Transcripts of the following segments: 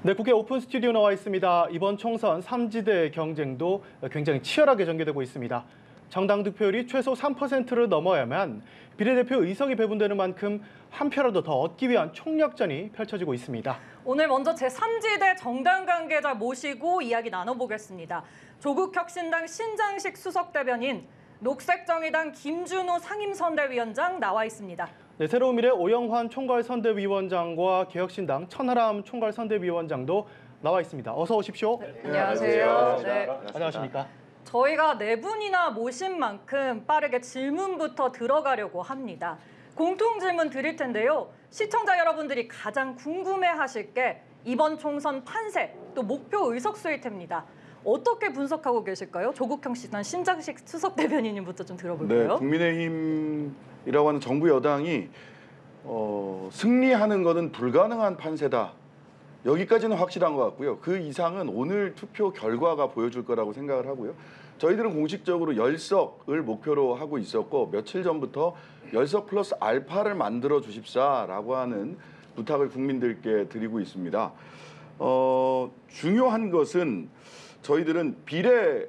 네, 국회 오픈 스튜디오 나와 있습니다. 이번 총선 3지대 경쟁도 굉장히 치열하게 전개되고 있습니다. 정당 득표율이 최소 3%를 넘어야만 비례대표 의석이 배분되는 만큼 한 표라도 더 얻기 위한 총력전이 펼쳐지고 있습니다. 오늘 먼저 제3지대 정당 관계자 모시고 이야기 나눠보겠습니다. 조국혁신당 신장식 수석대변인, 녹색정의당 김준호 상임선대위원장 나와 있습니다. 네, 새로운 미래 오영환 총괄선대위원장과 개혁신당 천하람 총괄선대위원장도 나와 있습니다. 어서 오십시오. 네, 안녕하세요. 네. 안녕하십니까. 저희가 네 분이나 모신 만큼 빠르게 질문부터 들어가려고 합니다. 공통 질문 드릴 텐데요. 시청자 여러분들이 가장 궁금해하실 게 이번 총선 판세, 또 목표 의석수일 텐니다. 어떻게 분석하고 계실까요? 조국혁신당 신장식 수석대변인님부터 좀 들어볼까요? 네, 국민의힘이라고 하는 정부 여당이 승리하는 것은 불가능한 판세다. 여기까지는 확실한 것 같고요. 그 이상은 오늘 투표 결과가 보여줄 거라고 생각을 하고요. 저희들은 공식적으로 10석을 목표로 하고 있었고 며칠 전부터 10석 플러스 알파를 만들어 주십사라고 하는 부탁을 국민들께 드리고 있습니다. 중요한 것은 저희들은 비례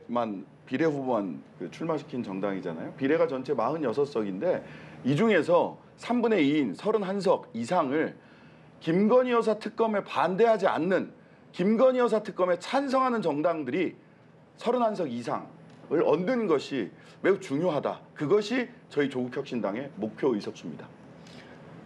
후보만 출마시킨 정당이잖아요. 비례가 전체 46석인데 이 중에서 3분의 2인 31석 이상을 김건희 여사 특검에 반대하지 않는, 김건희 여사 특검에 찬성하는 정당들이 31석 이상을 얻는 것이 매우 중요하다. 그것이 저희 조국혁신당의 목표 의석수입니다.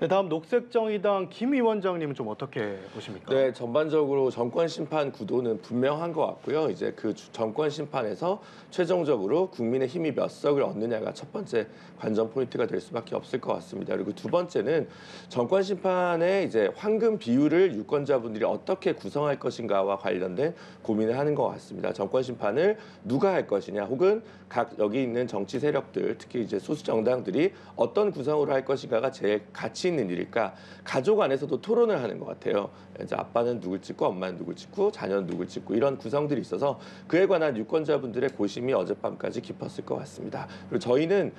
네, 다음 녹색정의당 김 위원장님은 좀 어떻게 보십니까? 네, 전반적으로 정권 심판 구도는 분명한 것 같고요. 이제 그 정권 심판에서 최종적으로 국민의 힘이 몇 석을 얻느냐가 첫 번째 관전 포인트가 될 수밖에 없을 것 같습니다. 그리고 두 번째는 정권 심판의 이제 황금 비율을 유권자분들이 어떻게 구성할 것인가와 관련된 고민을 하는 것 같습니다. 정권 심판을 누가 할 것이냐, 혹은 각 여기 있는 정치 세력들, 특히 이제 소수 정당들이 어떤 구성으로 할 것인가가 제일 가치 있는 일일까? 가족 안에서도 토론을 하는 것 같아요. 이제 아빠는 누굴 찍고 엄마는 누굴 찍고 자녀는 누굴 찍고 이런 구성들이 있어서 그에 관한 유권자분들의 고심이 어젯밤까지 깊었을 것 같습니다. 그리고 저희는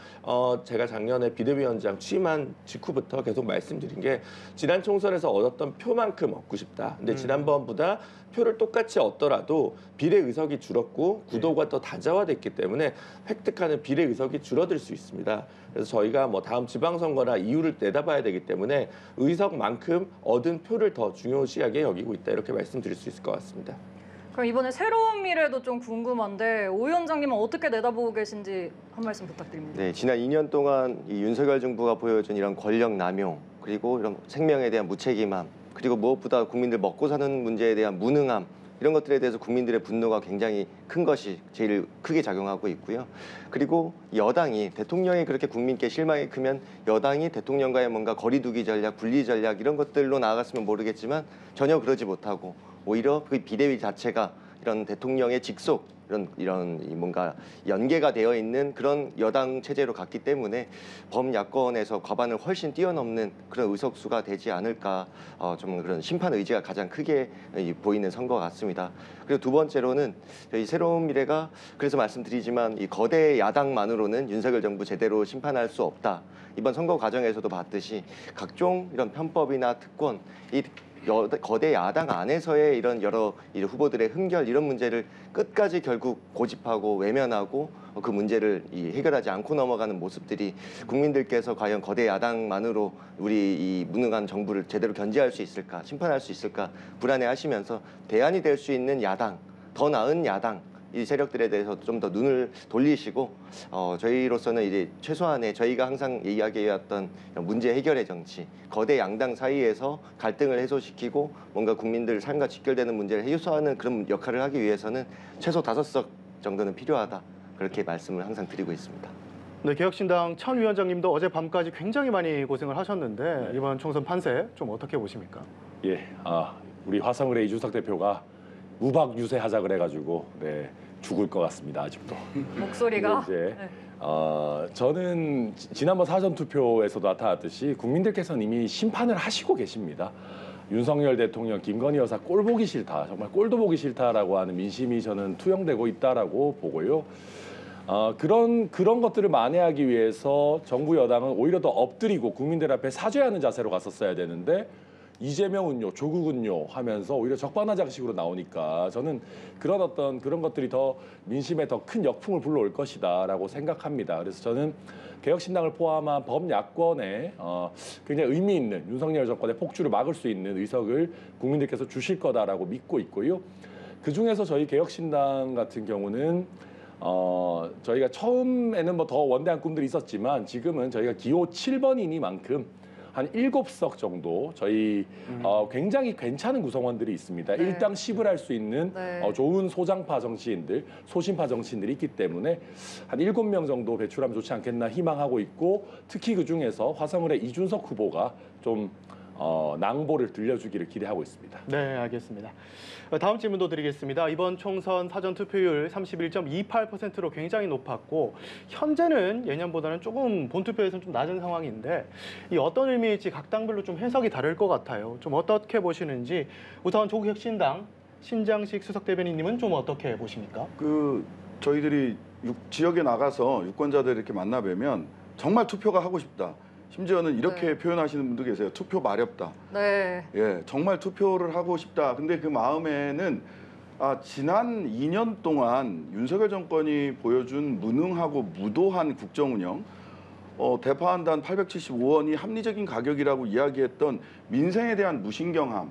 제가 작년에 비대위원장 취임한 직후부터 계속 말씀드린 게 지난 총선에서 얻었던 표만큼 얻고 싶다. 근데 지난번보다 표를 똑같이 얻더라도 비례 의석이 줄었고 구도가 더 다자화됐기 때문에 획득하는 비례 의석이 줄어들 수 있습니다. 그래서 저희가 뭐 다음 지방선거나 이유를 내다봐야 되기 때문에 의석만큼 얻은 표를 더 중요시하게 여기고 있다, 이렇게 말씀드릴 수 있을 것 같습니다. 그럼 이번에 새로운 미래도 좀 궁금한데 오 위원장님은 어떻게 내다보고 계신지 한 말씀 부탁드립니다. 네, 지난 2년 동안 이 윤석열 정부가 보여준 이런 권력 남용, 그리고 이런 생명에 대한 무책임함, 그리고 무엇보다 국민들 먹고 사는 문제에 대한 무능함, 이런 것들에 대해서 국민들의 분노가 굉장히 큰 것이 제일 크게 작용하고 있고요. 그리고 여당이, 대통령이 그렇게 국민께 실망이 크면 여당이 대통령과의 뭔가 거리두기 전략, 분리 전략 이런 것들로 나아갔으면 모르겠지만 전혀 그러지 못하고 오히려 그 비대위 자체가 이런 대통령의 직속, 이런 뭔가 연계가 되어 있는 그런 여당 체제로 갔기 때문에 범야권에서 과반을 훨씬 뛰어넘는 그런 의석수가 되지 않을까, 좀 그런 심판 의지가 가장 크게 보이는 선거 같습니다. 그리고 두 번째로는 저희 새로운 미래가, 그래서 말씀드리지만 이 거대 야당만으로는 윤석열 정부 제대로 심판할 수 없다. 이번 선거 과정에서도 봤듯이 각종 이런 편법이나 특권, 이 거대 야당 안에서의 이런 여러 후보들의 흠결, 이런 문제를 끝까지 결국 고집하고 외면하고 그 문제를 해결하지 않고 넘어가는 모습들이 국민들께서 과연 거대 야당만으로 우리 이 무능한 정부를 제대로 견제할 수 있을까, 심판할 수 있을까 불안해하시면서 대안이 될 수 있는 야당, 더 나은 야당, 이 세력들에 대해서 좀 더 눈을 돌리시고 저희로서는 이제 최소한의 저희가 항상 이야기해왔던 문제 해결의 정치, 거대 양당 사이에서 갈등을 해소시키고 뭔가 국민들 삶과 직결되는 문제를 해소하는 그런 역할을 하기 위해서는 최소 5석 정도는 필요하다, 그렇게 말씀을 항상 드리고 있습니다. 네, 개혁신당 천 위원장님도 어젯밤까지 굉장히 많이 고생을 하셨는데 이번 총선 판세 좀 어떻게 보십니까? 예, 우리 화성을의 이준석 대표가 우박 유세하자 그래가지고 죽을 것 같습니다, 아직도. 목소리가. 이제 저는 지난번 사전 투표에서도 나타났듯이 국민들께서는 이미 심판을 하시고 계십니다. 윤석열 대통령, 김건희 여사 꼴 보기 싫다, 정말 꼴도 보기 싫다라고 하는 민심이 저는 투영되고 있다라고 보고요. 그런 것들을 만회하기 위해서 정부 여당은 오히려 더 엎드리고 국민들 앞에 사죄하는 자세로 갔었어야 되는데 이재명은요, 조국은요 하면서 오히려 적반하장식으로 나오니까 저는 그런 것들이 더 민심에 더 큰 역풍을 불러올 것이다라고 생각합니다. 그래서 저는 개혁신당을 포함한 범야권에 굉장히 의미 있는 윤석열 정권의 폭주를 막을 수 있는 의석을 국민들께서 주실 거다라고 믿고 있고요. 그중에서 저희 개혁신당 같은 경우는 저희가 처음에는 뭐 더 원대한 꿈들이 있었지만 지금은 저희가 기호 7번이니만큼 한 7석 정도 저희 굉장히 괜찮은 구성원들이 있습니다. 네. 일당 10을 할 수 있는 네. 좋은 소장파 정치인들, 소신파 정치인들이 있기 때문에 한 7명 정도 배출하면 좋지 않겠나 희망하고 있고, 특히 그중에서 화성을의 이준석 후보가 좀 낭보를 들려주기를 기대하고 있습니다. 네, 알겠습니다. 다음 질문도 드리겠습니다. 이번 총선 사전 투표율 31.28%로 굉장히 높았고 현재는 예년보다는 조금 본투표에서는 좀 낮은 상황인데 이 어떤 의미일지 각 당별로 좀 해석이 다를 것 같아요. 좀 어떻게 보시는지 우선 조국혁신당 신장식 수석 대변인님은 좀 어떻게 보십니까? 저희들이 지역에 나가서 유권자들 이렇게 만나 뵈면 정말 투표가 하고 싶다. 심지어는 이렇게 네. 표현하시는 분도 계세요. 투표 마렵다. 네. 예, 정말 투표를 하고 싶다. 근데 그 마음에는 지난 2년 동안 윤석열 정권이 보여준 무능하고 무도한 국정 운영, 대파 한 단 875원이 합리적인 가격이라고 이야기했던 민생에 대한 무신경함,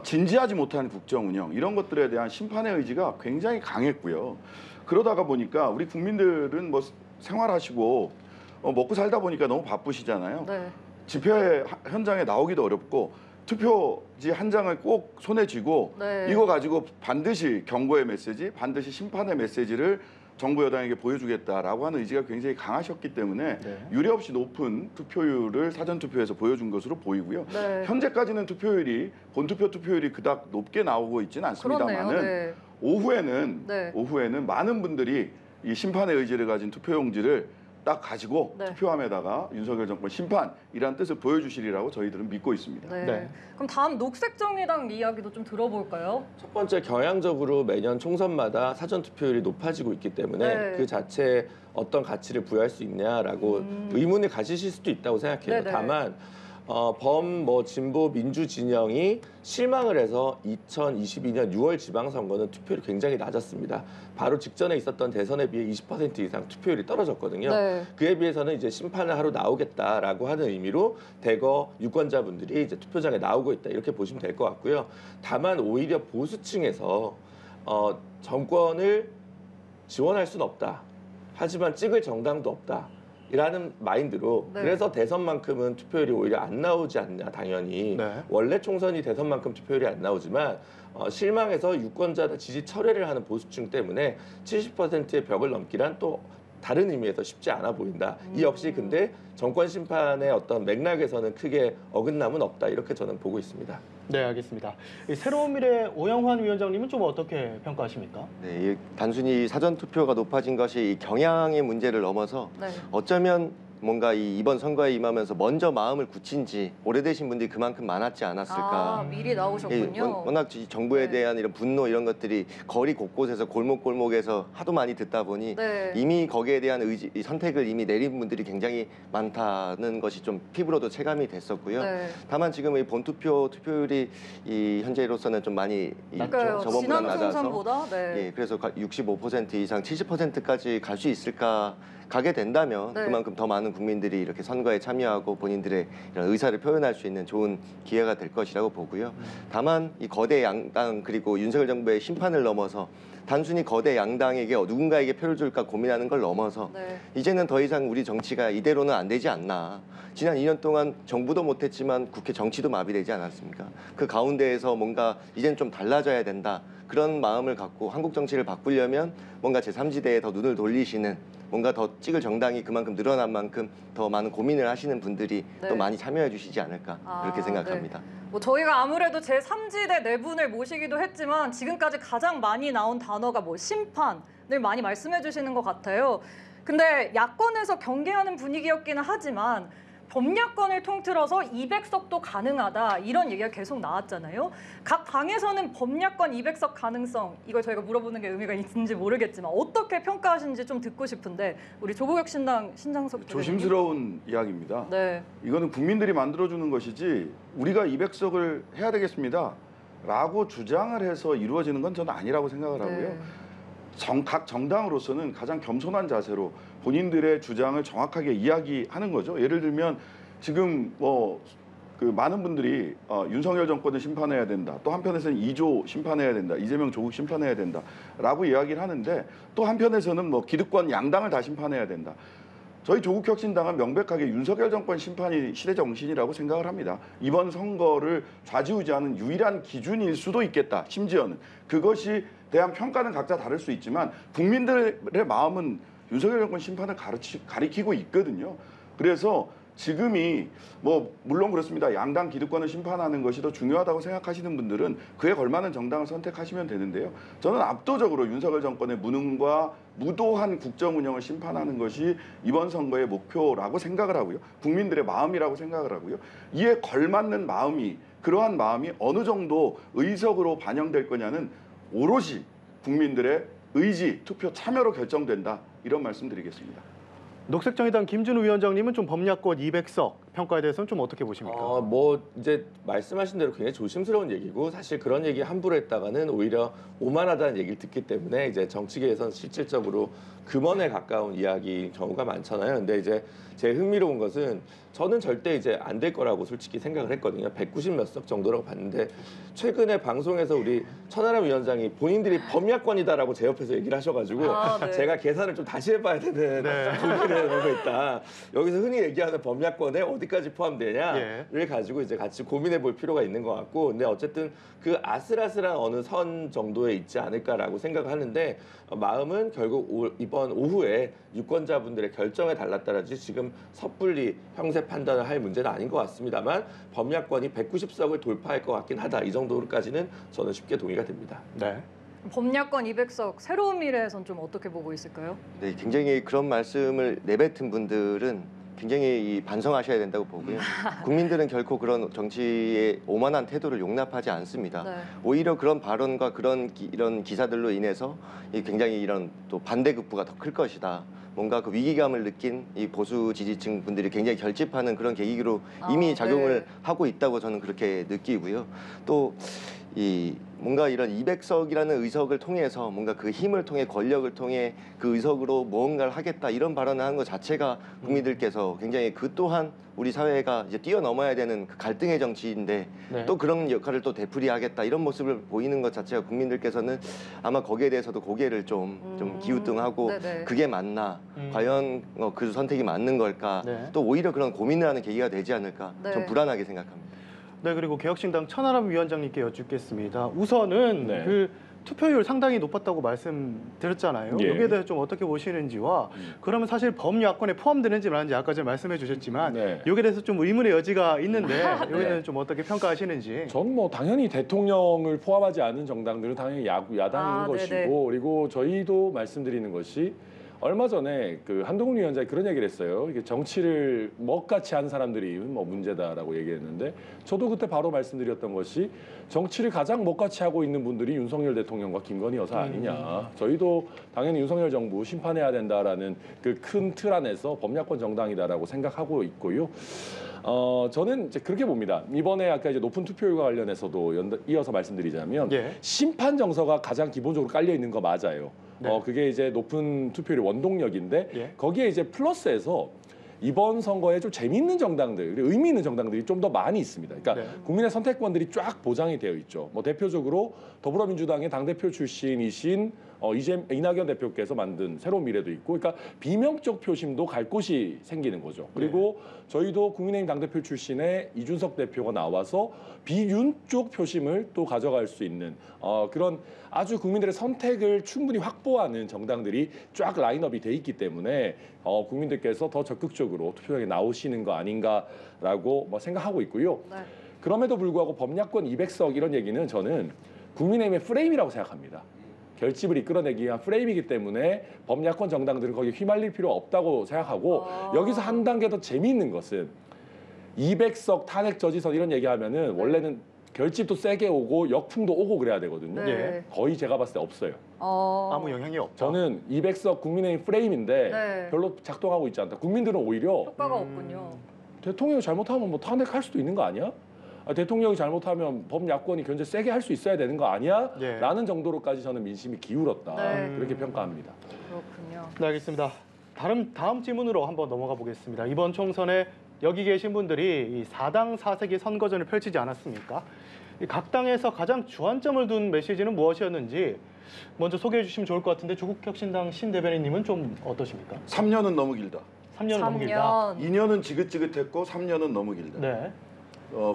진지하지 못한 국정 운영, 이런 것들에 대한 심판의 의지가 굉장히 강했고요. 그러다가 보니까 우리 국민들은 뭐 생활하시고 먹고 살다 보니까 너무 바쁘시잖아요. 네. 집회 현장에 나오기도 어렵고 투표지 한 장을 꼭 손에 쥐고 네. 이거 가지고 반드시 경고의 메시지, 반드시 심판의 메시지를 정부 여당에게 보여주겠다라고 하는 의지가 굉장히 강하셨기 때문에 네. 유례 없이 높은 투표율을 사전투표에서 보여준 것으로 보이고요. 네. 현재까지는 본투표 투표율이 그닥 높게 나오고 있지는 않습니다만은 그렇네요. 네. 오후에는 많은 분들이 이 심판의 의지를 가진 투표용지를 딱 가지고 네. 투표함에다가 윤석열 정권 심판이라는 뜻을 보여주시리라고 저희들은 믿고 있습니다. 네. 네. 그럼 다음 녹색정의당 이야기도 좀 들어볼까요? 첫 번째, 경향적으로 매년 총선마다 사전 투표율이 높아지고 있기 때문에 네. 그 자체에 어떤 가치를 부여할 수 있냐라고 의문을 가지실 수도 있다고 생각해요. 네네. 다만 진보 민주 진영이 실망을 해서 2022년 6월 지방선거는 투표율이 굉장히 낮았습니다. 바로 직전에 있었던 대선에 비해 20% 이상 투표율이 떨어졌거든요. 네. 그에 비해서는 이제 심판을 하러 나오겠다라고 하는 의미로 대거 유권자분들이 이제 투표장에 나오고 있다, 이렇게 보시면 될 것 같고요. 다만 오히려 보수층에서 정권을 지원할 수는 없다, 하지만 찍을 정당도 없다, 이라는 마인드로 네. 그래서 대선만큼은 투표율이 오히려 안 나오지 않냐, 당연히. 네. 원래 총선이 대선만큼 투표율이 안 나오지만 실망해서 유권자 지지 철회를 하는 보수층 때문에 70%의 벽을 넘기란 또 다른 의미에서 쉽지 않아 보인다. 이 역시 근데 정권 심판의 어떤 맥락에서는 크게 어긋남은 없다, 이렇게 저는 보고 있습니다. 네, 알겠습니다. 이 새로운 미래 오영환 위원장님은 좀 어떻게 평가하십니까? 네, 단순히 사전 투표가 높아진 것이 이 경향의 문제를 넘어서 네. 어쩌면 뭔가 이번 선거에 임하면서 먼저 마음을 굳힌 지 오래되신 분들이 그만큼 많았지 않았을까. 미리 나오셨군요. 워낙 정부에 네. 대한 이런 분노 이런 것들이 거리 곳곳에서 골목골목에서 하도 많이 듣다 보니 네. 이미 거기에 대한 이 선택을 이미 내린 분들이 굉장히 많다는 것이 좀 피부로도 체감이 됐었고요. 네. 다만 지금 이 본투표 투표율이 현재로서는 좀 많이 그러니까요. 저번보다 지난 낮아서 총선보다. 네. 예, 그래서 65% 이상 70%까지 갈 수 있을까. 가게 된다면 네. 그만큼 더 많은 국민들이 이렇게 선거에 참여하고 본인들의 이런 의사를 표현할 수 있는 좋은 기회가 될 것이라고 보고요. 다만 이 거대 양당 그리고 윤석열 정부의 심판을 넘어서 단순히 거대 양당에게 누군가에게 표를 줄까 고민하는 걸 넘어서 네. 이제는 더 이상 우리 정치가 이대로는 안 되지 않나. 지난 2년 동안 정부도 못했지만 국회 정치도 마비되지 않았습니까? 그 가운데에서 뭔가 이제는 좀 달라져야 된다. 그런 마음을 갖고 한국 정치를 바꾸려면 뭔가 제3지대에 더 눈을 돌리시는, 뭔가 더 찍을 정당이 그만큼 늘어난 만큼 더 많은 고민을 하시는 분들이 네. 또 많이 참여해 주시지 않을까 그렇게 생각합니다. 네. 뭐 저희가 아무래도 제3지대 네 분을 모시기도 했지만 지금까지 가장 많이 나온 단어가 심판을 많이 말씀해 주시는 것 같아요. 근데 야권에서 경계하는 분위기였기는 하지만 범야권을 통틀어서 200석도 가능하다 이런 얘기가 계속 나왔잖아요. 각 당에서는 범야권 200석 가능성 이걸 저희가 물어보는 게 의미가 있는지 모르겠지만 어떻게 평가하시는지 좀 듣고 싶은데 우리 조국혁 신당 신장석 대변인. 조심스러운 이야기입니다. 네. 이거는 국민들이 만들어주는 것이지 우리가 200석을 해야 되겠습니다 라고 주장을 해서 이루어지는 건 저는 아니라고 생각을 하고요. 네. 각 정당으로서는 가장 겸손한 자세로 본인들의 주장을 정확하게 이야기하는 거죠. 예를 들면 지금 그 많은 분들이 윤석열 정권을 심판해야 된다. 또 한편에서는 2조 심판해야 된다. 이재명 조국 심판해야 된다. 라고 이야기를 하는데 또 한편에서는 뭐 기득권 양당을 다 심판해야 된다. 저희 조국혁신당은 명백하게 윤석열 정권 심판이 시대 정신이라고 생각을 합니다. 이번 선거를 좌지우지하는 유일한 기준일 수도 있겠다. 심지어는 그것이 대한 평가는 각자 다를 수 있지만 국민들의 마음은 윤석열 정권 심판을 가리키고 있거든요. 그래서 지금이 뭐 물론 그렇습니다. 양당 기득권을 심판하는 것이 더 중요하다고 생각하시는 분들은 그에 걸맞는 정당을 선택하시면 되는데요. 저는 압도적으로 윤석열 정권의 무능과 무도한 국정 운영을 심판하는 것이 이번 선거의 목표라고 생각을 하고요. 국민들의 마음이라고 생각을 하고요. 이에 걸맞는 마음이 그러한 마음이 어느 정도 의석으로 반영될 거냐는 오롯이 국민들의 의지, 투표 참여로 결정된다. 이런 말씀 드리겠습니다. 녹색정의당 김준우 위원장님은 좀 범야권 200석 평가에 대해서는 좀 어떻게 보십니까? 뭐 이제 말씀하신 대로 굉장히 조심스러운 얘기고 사실 그런 얘기 함부로 했다가는 오히려 오만하다는 얘기를 듣기 때문에 이제 정치계에서는 실질적으로 금원에 가까운 이야기인 경우가 많잖아요. 근데 이제 제일 흥미로운 것은 저는 절대 이제 안 될 거라고 솔직히 생각을 했거든요. 190 몇 석 정도라고 봤는데 최근에 방송에서 우리 천하람 위원장이 본인들이 범야권이다라고 제 옆에서 얘기를 하셔가지고 네. 제가 계산을 좀 다시 해봐야 되는 고민을 하고 있다. 여기서 흔히 얘기하는 범야권에 어디까지 포함되냐를 가지고 이제 같이 고민해 볼 필요가 있는 것 같고, 근데 어쨌든 그 아슬아슬한 어느 선 정도에 있지 않을까라고 생각을 하는데 마음은 결국 이번 오후에 유권자분들의 결정에 달랐다라지 지금 섣불리 형세 판단을 할 문제는 아닌 것 같습니다만 범야권이 190석을 돌파할 것 같긴 하다. 이 정도까지는 저는 쉽게 동의가 됩니다. 네. 범야권 200석 새로운 미래에선 좀 어떻게 보고 있을까요? 네, 굉장히 그런 말씀을 내뱉은 분들은 굉장히 반성하셔야 된다고 보고요. 국민들은 결코 그런 정치의 오만한 태도를 용납하지 않습니다. 네. 오히려 그런 발언과 이런 기사들로 인해서 굉장히 이런 또 반대급부가 더 클 것이다. 뭔가 그 위기감을 느낀 이 보수 지지층 분들이 굉장히 결집하는 그런 계기로 이미 작용을 하고 있다고 저는 그렇게 느끼고요. 또 뭔가 이런 200석이라는 의석을 통해서 뭔가 그 힘을 통해 권력을 통해 그 의석으로 무언가를 하겠다 이런 발언을 하는 것 자체가 국민들께서 굉장히 그 또한 우리 사회가 이제 뛰어넘어야 되는 그 갈등의 정치인데 네. 또 그런 역할을 또 되풀이하겠다 이런 모습을 보이는 것 자체가 국민들께서는 아마 거기에 대해서도 고개를 좀 기우뚱하고 네네. 그게 맞나 과연 그 선택이 맞는 걸까 네. 또 오히려 그런 고민을 하는 계기가 되지 않을까 네. 좀 불안하게 생각합니다. 네, 그리고 개혁신당 천하람 위원장님께 여쭙겠습니다. 우선은 네. 그 투표율 상당히 높았다고 말씀드렸잖아요. 예. 여기에 대해서 좀 어떻게 보시는지와 그러면 사실 범야권에 포함되는지 말는지 아까 전 말씀해 주셨지만 네. 여기에 대해서 좀 의문의 여지가 있는데 여기에 대해서 좀 어떻게 평가하시는지. 전 뭐 당연히 대통령을 포함하지 않은 정당들은 당연히 야당인 것이고 네네. 그리고 저희도 말씀드리는 것이 얼마 전에 그 한동훈 위원장이 그런 얘기를 했어요. 이게 정치를 먹같이 하는 사람들이 뭐 문제다라고 얘기했는데 저도 그때 바로 말씀드렸던 것이 정치를 가장 먹같이 하고 있는 분들이 윤석열 대통령과 김건희 여사 아니냐. 저희도 당연히 윤석열 정부 심판해야 된다라는 그 큰 틀 안에서 범야권 정당이다라고 생각하고 있고요. 저는 이제 그렇게 봅니다. 이번에 아까 이제 높은 투표율과 관련해서도 이어서 말씀드리자면 예. 심판 정서가 가장 기본적으로 깔려 있는 거 맞아요. 네. 그게 이제 높은 투표율의 원동력인데 예. 거기에 이제 플러스해서 이번 선거에 좀 재미있는 정당들, 그리고 의미 있는 정당들이 좀 더 많이 있습니다. 그러니까 네. 국민의 선택권들이 쫙 보장이 되어 있죠. 뭐 대표적으로 더불어민주당의 당대표 출신이신 이낙연 대표께서 만든 새로운 미래도 있고, 그러니까 비명적 표심도 갈 곳이 생기는 거죠. 그리고 저희도 국민의힘 당대표 출신의 이준석 대표가 나와서 비윤 쪽 표심을 또 가져갈 수 있는 그런 아주 국민들의 선택을 충분히 확보하는 정당들이 쫙 라인업이 돼 있기 때문에 국민들께서 더 적극적으로 투표장에 나오시는 거 아닌가라고 생각하고 있고요. 네. 그럼에도 불구하고 범야권 200석 이런 얘기는 저는 국민의힘의 프레임이라고 생각합니다. 결집을 이끌어내기 위한 프레임이기 때문에 범야권 정당들은 거기에 휘말릴 필요 없다고 생각하고 여기서 한 단계 더 재미있는 것은 200석 탄핵 저지선 이런 얘기하면은 원래는 결집도 세게 오고 역풍도 오고 그래야 되거든요. 네. 거의 제가 봤을 때 없어요. 아무 영향이 없다. 저는 200석 국민의힘 프레임인데 네. 별로 작동하고 있지 않다. 국민들은 오히려 효과가 없군요. 대통령이 잘못하면 뭐 탄핵할 수도 있는 거 아니야? 대통령이 잘못하면 범야권이 견제 세게 할 수 있어야 되는 거 아니야? 예. 라는 정도로까지 저는 민심이 기울었다. 네. 그렇게 평가합니다. 그렇군요. 네, 알겠습니다. 다음 질문으로 한번 넘어가 보겠습니다. 이번 총선에 여기 계신 분들이 이 4당 4색의 선거전을 펼치지 않았습니까? 이 각 당에서 가장 주안점을 둔 메시지는 무엇이었는지 먼저 소개해 주시면 좋을 것 같은데 조국혁신당 신 대변인님은 좀 어떠십니까? 3년은 너무 길다. 3년은 너무 길다. 2년은 지긋지긋했고 3년은 너무 길다. 네.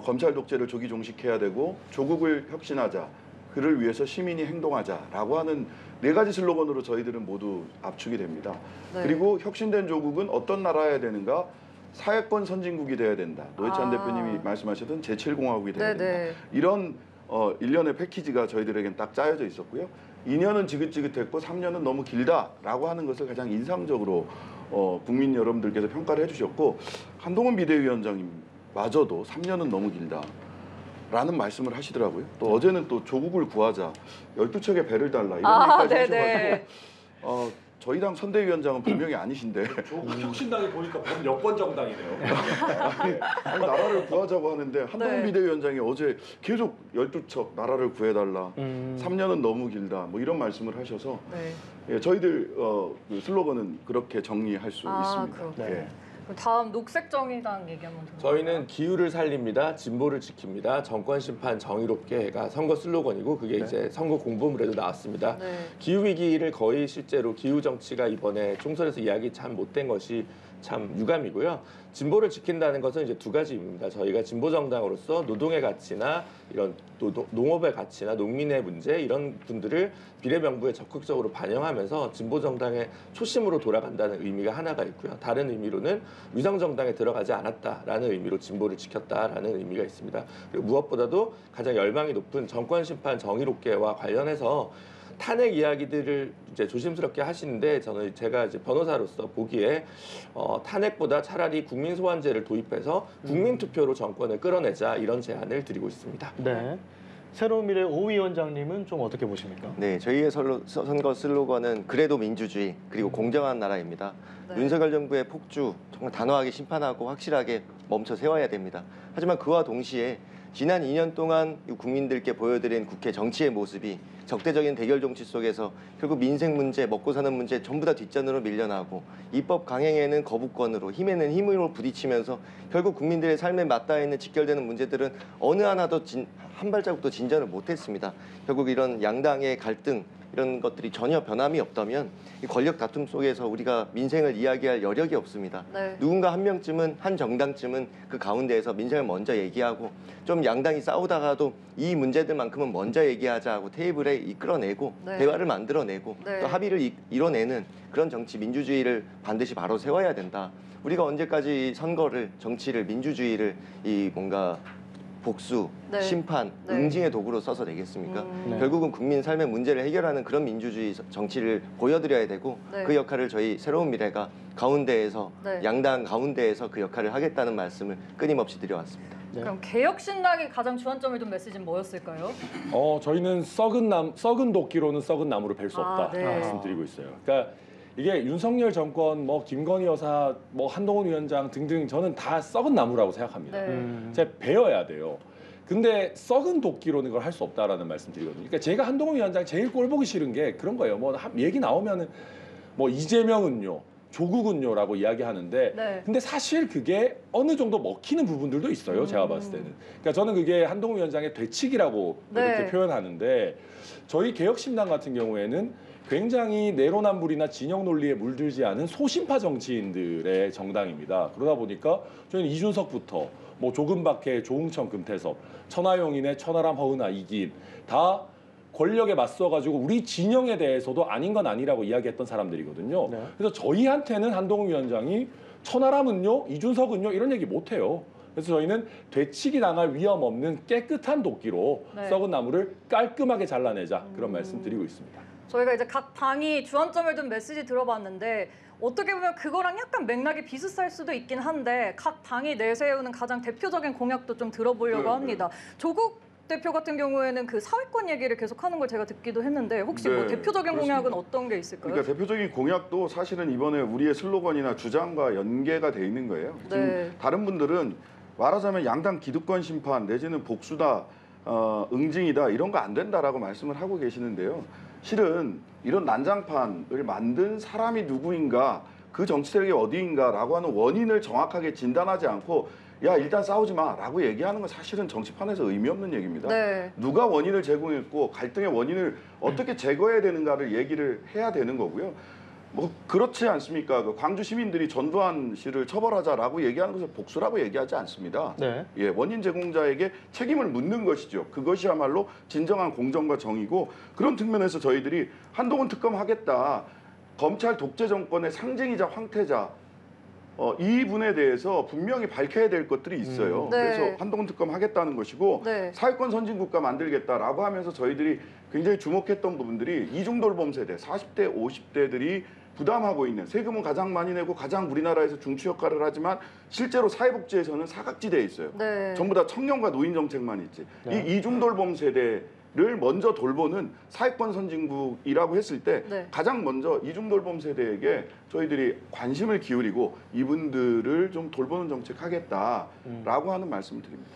검찰 독재를 조기 종식해야 되고 조국을 혁신하자. 그를 위해서 시민이 행동하자라고 하는 4가지 슬로건으로 저희들은 모두 압축이 됩니다. 네. 그리고 혁신된 조국은 어떤 나라여야 되는가? 사회권 선진국이 돼야 된다. 노회찬 대표님이 말씀하셨던 제7공화국이 돼야 된다. 네네. 이런 일련의 패키지가 저희들에겐 딱 짜여져 있었고요. 2년은 지긋지긋했고 3년은 너무 길다라고 하는 것을 가장 인상적으로 국민 여러분들께서 평가를 해주셨고 한동훈 비대위원장님마저도 3년은 너무 길다라는 말씀을 하시더라고요. 또 어제는 또 조국을 구하자, 12척의 배를 달라 이런 얘기까지 네네. 하셔가지고 저희 당 선대위원장은 분명히 아니신데 혁신당이 보니까 범여권 정당이네요. 아니, 나라를 구하자고 하는데 한동훈 네. 비대위원장이 어제 계속 12척 나라를 구해달라. 3년은 너무 길다. 뭐 이런 말씀을 하셔서 네. 예, 저희들 그 슬로건은 그렇게 정리할 수 있습니다. 그렇군요. 예. 그럼 다음 녹색정의당 얘기 한번 들어볼까요? 저희는 기후를 살립니다. 진보를 지킵니다. 정권 심판 정의롭게가 선거 슬로건이고 그게 이제 선거 공보물에도 나왔습니다. 네. 기후 위기를 거의 실제로 기후 정치가 이번에 총선에서 이야기 참 못된 것이 참 유감이고요. 진보를 지킨다는 것은 이제 2가지입니다. 저희가 진보 정당으로서 노동의 가치나 이런 농업의 가치나 농민의 문제 이런 분들을 비례명부에 적극적으로 반영하면서 진보 정당의 초심으로 돌아간다는 의미가 하나가 있고요. 다른 의미로는 위성 정당에 들어가지 않았다라는 의미로 진보를 지켰다라는 의미가 있습니다. 그리고 무엇보다도 가장 열망이 높은 정권 심판 정의롭게와 관련해서 탄핵 이야기들을 이제 조심스럽게 하시는데 제가 이제 변호사로서 보기에 탄핵보다 차라리 국민 소환제를 도입해서 국민 투표로 정권을 끌어내자 이런 제안을 드리고 있습니다. 네. 새로운 미래 오 위원장님은 좀 어떻게 보십니까? 네, 저희의 선거 슬로건은 그래도 민주주의 그리고 공정한 나라입니다. 네. 윤석열 정부의 폭주 정말 단호하게 심판하고 확실하게 멈춰 세워야 됩니다. 하지만 그와 동시에 지난 2년 동안 국민들께 보여드린 국회 정치의 모습이 적대적인 대결 정치 속에서 결국 민생 문제, 먹고 사는 문제 전부 다 뒷전으로 밀려나고 입법 강행에는 거부권으로, 힘에는 힘으로 부딪히면서 결국 국민들의 삶에 맞닿아 있는 직결되는 문제들은 어느 하나도 한 발자국도 진전을 못했습니다. 결국 이런 양당의 갈등 이런 것들이 전혀 변함이 없다면 이 권력 다툼 속에서 우리가 민생을 이야기할 여력이 없습니다. 네. 누군가 한 명쯤은 한 정당쯤은 그 가운데에서 민생을 먼저 얘기하고 좀 양당이 싸우다가도 이 문제들만큼은 먼저 얘기하자 고 테이블에 이끌어내고 네. 대화를 만들어내고 네. 또 합의를 이뤄내는 그런 정치 민주주의를 반드시 바로 세워야 된다. 우리가 언제까지 선거를 정치를 민주주의를 이 뭔가 복수, 네. 심판, 네. 응징의 도구로 써서 되겠습니까? 네. 결국은 국민 삶의 문제를 해결하는 그런 민주주의 정치를 보여드려야 되고 네. 그 역할을 저희 새로운 미래가 가운데에서 네. 양당 가운데에서 그 역할을 하겠다는 말씀을 끊임없이 드려왔습니다. 네. 그럼 개혁신당이 가장 주안점을 둔 메시지는 뭐였을까요? 저희는 썩은 도끼로는 썩은 나무를 벨 수 없다 네. 말씀드리고 있어요. 그러니까 이게 윤석열 정권, 뭐 김건희 여사, 뭐 한동훈 위원장 등등 저는 다 썩은 나무라고 생각합니다. 네. 제가 베어야 돼요. 근데 썩은 도끼로는 그걸 할 수 없다라는 말씀드리거든요. 그러니까 제가 한동훈 위원장 제일 꼴 보기 싫은 게 그런 거예요. 뭐 얘기 나오면은 뭐 이재명은요, 조국은요라고 이야기하는데, 네. 근데 사실 그게 어느 정도 먹히는 부분들도 있어요. 제가 봤을 때는. 그러니까 저는 그게 한동훈 위원장의 되치기라고 네. 이렇게 표현하는데, 저희 개혁신당 같은 경우에는 굉장히 내로남불이나 진영 논리에 물들지 않은 소신파 정치인들의 정당입니다. 그러다 보니까 저희는 이준석부터 뭐 조금박해, 조응천, 금태섭, 천하용인의 천하람, 허은하, 이기인 다 권력에 맞서가지고 우리 진영에 대해서도 아닌 건 아니라고 이야기했던 사람들이거든요. 네. 그래서 저희한테는 한동훈 위원장이 천하람은요, 이준석은요 이런 얘기 못해요. 그래서 저희는 되치기 당할 위험 없는 깨끗한 도끼로 네. 썩은 나무를 깔끔하게 잘라내자 그런 말씀 드리고 있습니다. 저희가 이제 각 방이 주안점을 둔 메시지 들어봤는데 어떻게 보면 그거랑 약간 맥락이 비슷할 수도 있긴 한데 각 방이 내세우는 가장 대표적인 공약도 좀 들어보려고 합니다. 조국 대표 같은 경우에는 그 사회권 얘기를 계속하는 걸 제가 듣기도 했는데 혹시 뭐 대표적인 공약은 어떤 게 있을까요? 그러니까 대표적인 공약도 사실은 이번에 우리의 슬로건이나 주장과 연계가 돼 있는 거예요. 지금 다른 분들은 말하자면 양당 기득권 심판 내지는 복수다, 응징이다 이런 거 안 된다라고 말씀을 하고 계시는데요. 실은 이런 난장판을 만든 사람이 누구인가, 그 정치 세력이 어디인가라고 하는 원인을 정확하게 진단하지 않고 야 일단 싸우지 마라고 얘기하는 건 사실은 정치판에서 의미 없는 얘기입니다. 누가 원인을 제공했고 갈등의 원인을 어떻게 제거해야 되는가를 얘기를 해야 되는 거고요. 뭐 그렇지 않습니까? 그 광주 시민들이 전두환 씨를 처벌하자라고 얘기하는 것을 복수라고 얘기하지 않습니다. 예, 원인 제공자에게 책임을 묻는 것이죠. 그것이야말로 진정한 공정과 정의고, 그런 측면에서 저희들이 한동훈 특검 하겠다. 검찰 독재 정권의 상징이자 황태자 이분에 대해서 분명히 밝혀야 될 것들이 있어요. 그래서 한동훈 특검 하겠다는 것이고 사회권 선진국가 만들겠다라고 하면서 저희들이 굉장히 주목했던 부분들이 이중돌봄 세대, 40대, 50대들이 부담하고 있는, 세금은 가장 많이 내고 가장 우리나라에서 중추 역할을 하지만 실제로 사회복지에서는 사각지대에 있어요. 전부 다 청년과 노인 정책만 있지. 이 이중돌봄 세대를 먼저 돌보는 사회권 선진국이라고 했을 때 가장 먼저 이중돌봄 세대에게 저희들이 관심을 기울이고 이분들을 좀 돌보는 정책 하겠다라고 하는 말씀을 드립니다.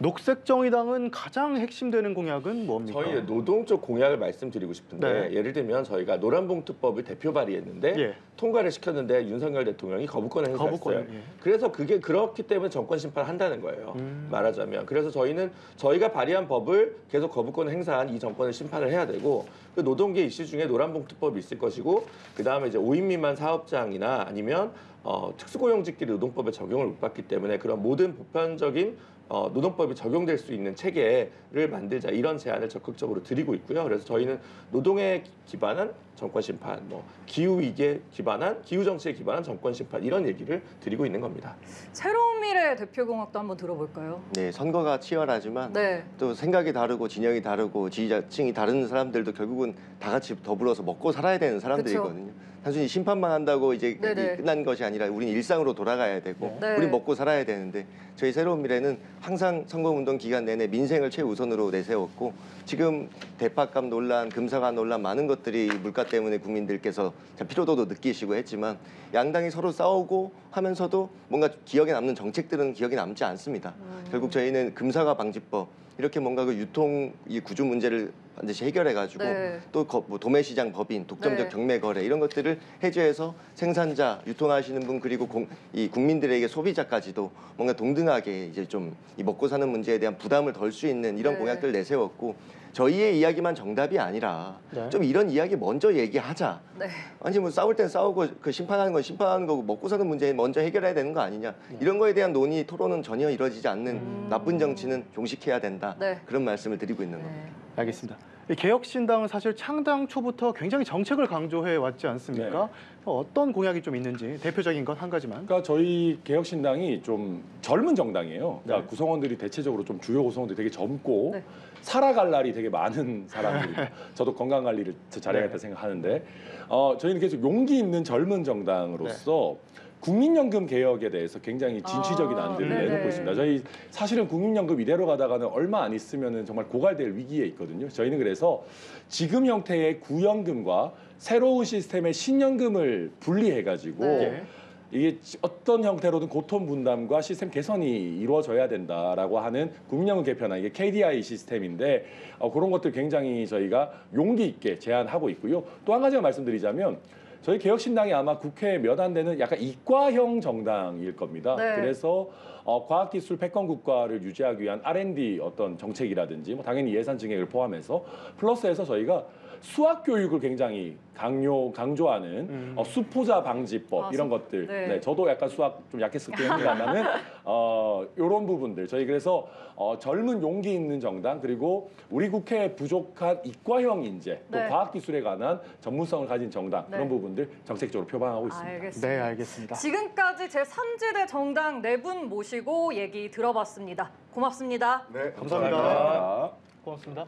녹색정의당은 가장 핵심되는 공약은 뭡니까? 저희 노동 쪽 공약을 말씀드리고 싶은데 예를 들면 저희가 노란봉투법을 대표 발의했는데 통과를 시켰는데 윤석열 대통령이 거부권을 행사했어요. 그래서 그게 그렇기 때문에 정권 심판을 한다는 거예요. 말하자면. 그래서 저희는 저희가 발의한 법을 계속 거부권을 행사한 이 정권을 심판을 해야 되고, 그 노동계 이슈 중에 노란봉투법이 있을 것이고, 그다음에 이제 5인 미만 사업장이나 아니면 특수고용직들이 노동법에 적용을 못 받기 때문에 그런 모든 보편적인 노동법이 적용될 수 있는 체계를 만들자, 이런 제안을 적극적으로 드리고 있고요. 그래서 저희는 노동에 기반한 정권 심판, 기후 위기에 기반한, 기후 정치에 기반한 정권 심판, 이런 얘기를 드리고 있는 겁니다. 새로운 미래 대표 공약도 한번 들어볼까요? 네, 선거가 치열하지만 또 생각이 다르고 진영이 다르고 지지자층이 다른 사람들도 결국은 다 같이 더불어서 먹고 살아야 되는 사람들이거든요. 단순히 심판만 한다고 이제 끝난 것이 아니라 우리는 일상으로 돌아가야 되고 우린 먹고 살아야 되는데, 저희 새로운 미래는 항상 선거운동 기간 내내 민생을 최우선으로 내세웠고, 지금 대파값 논란, 금사과 논란, 많은 것들이 물가 때문에 국민들께서 피로도도 느끼시고 했지만 양당이 서로 싸우고 하면서도 뭔가 기억에 남는 정책들은 기억에 남지 않습니다. 결국 저희는 금사과 방지법, 이렇게 뭔가 그 유통 이 구조 문제를 반드시 해결해가지고 또 뭐 도매시장 법인, 독점적 경매 거래 이런 것들을 해제해서 생산자, 유통하시는 분, 그리고 이 국민들에게 소비자까지도 뭔가 동등하게 이제 좀 이 먹고 사는 문제에 대한 부담을 덜 수 있는 이런 공약들 내세웠고, 저희의 이야기만 정답이 아니라 좀 이런 이야기 먼저 얘기하자. 아니 뭐 싸울 땐 싸우고 그 심판하는 건 심판하는 거고, 먹고 사는 문제 먼저 해결해야 되는 거 아니냐. 이런 거에 대한 논의, 토론은 전혀 이루어지지 않는 나쁜 정치는 종식해야 된다. 그런 말씀을 드리고 있는 겁니다. 알겠습니다. 이 개혁신당은 사실 창당 초부터 굉장히 정책을 강조해 왔지 않습니까? 어떤 공약이 좀 있는지 대표적인 것 한 가지만. 그러니까 저희 개혁신당이 좀 젊은 정당이에요. 그러니까 구성원들이 대체적으로 좀 주요 구성원들이 되게 젊고 살아갈 날이 되게 많은 사람들입니다. 저도 건강 관리를 잘해야겠다 생각하는데, 저희는 계속 용기 있는 젊은 정당으로서 국민연금 개혁에 대해서 굉장히 진취적인 안들을 내놓고 있습니다. 저희 사실은 국민연금 이대로 가다가는 얼마 안 있으면은 정말 고갈될 위기에 있거든요. 저희는 그래서 지금 형태의 구연금과 새로운 시스템의 신연금을 분리해가지고 이게 어떤 형태로든 고통 분담과 시스템 개선이 이루어져야 된다라고 하는 국민연금 개편안, 이게 KDI 시스템인데 그런 것들 굉장히 저희가 용기 있게 제안하고 있고요. 또 한 가지만 말씀드리자면, 저희 개혁신당이 아마 국회에 몇 안 되는 약간 이과형 정당일 겁니다. 그래서 과학기술 패권국가를 유지하기 위한 R&D 어떤 정책이라든지, 뭐 당연히 예산 증액을 포함해서 플러스해서 저희가 수학 교육을 굉장히 강조하는 수포자 방지법, 이런 것들. 저도 약간 수학 좀 약했었긴 합니다만은 이런 부분들 저희 그래서 젊은 용기 있는 정당, 그리고 우리 국회에 부족한 이과형 인재, 또 과학기술에 관한 전문성을 가진 정당, 그런 부분들 정책적으로 표방하고 있습니다. 알겠습니다. 네, 알겠습니다. 지금까지 제3지대 정당 4분 모시고 얘기 들어봤습니다. 고맙습니다. 네, 감사합니다. 고맙습니다.